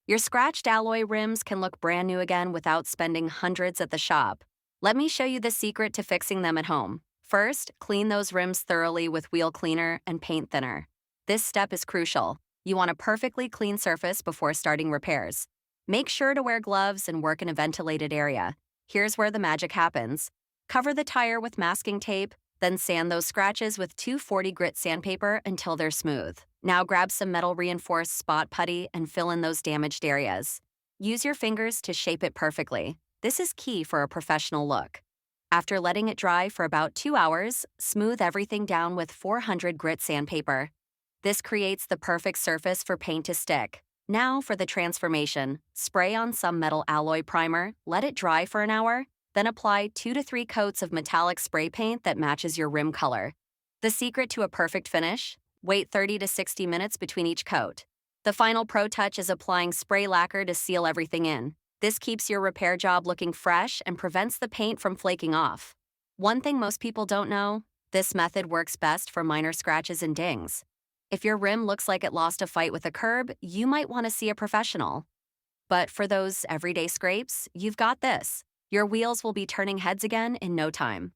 Your scratched alloy rims can look brand new again without spending hundreds at the shop. Let me show you the secret to fixing them at home. First, clean those rims thoroughly with wheel cleaner and paint thinner. This step is crucial. You want a perfectly clean surface before starting repairs. Make sure to wear gloves and work in a ventilated area. Here's where the magic happens. Cover the tire with masking tape, then sand those scratches with 240 grit sandpaper until they're smooth. Now grab some metal reinforced spot putty and fill in those damaged areas. Use your fingers to shape it perfectly. This is key for a professional look. After letting it dry for about 2 hours, smooth everything down with 400 grit sandpaper. This creates the perfect surface for paint to stick. Now for the transformation. Spray on some metal alloy primer, let it dry for an hour, then apply 2 to 3 coats of metallic spray paint that matches your rim color. The secret to a perfect finish? Wait 30 to 60 minutes between each coat. The final pro touch is applying spray lacquer to seal everything in. This keeps your repair job looking fresh and prevents the paint from flaking off. One thing most people don't know, this method works best for minor scratches and dings. If your rim looks like it lost a fight with a curb, you might want to see a professional. But for those everyday scrapes, you've got this. Your wheels will be turning heads again in no time.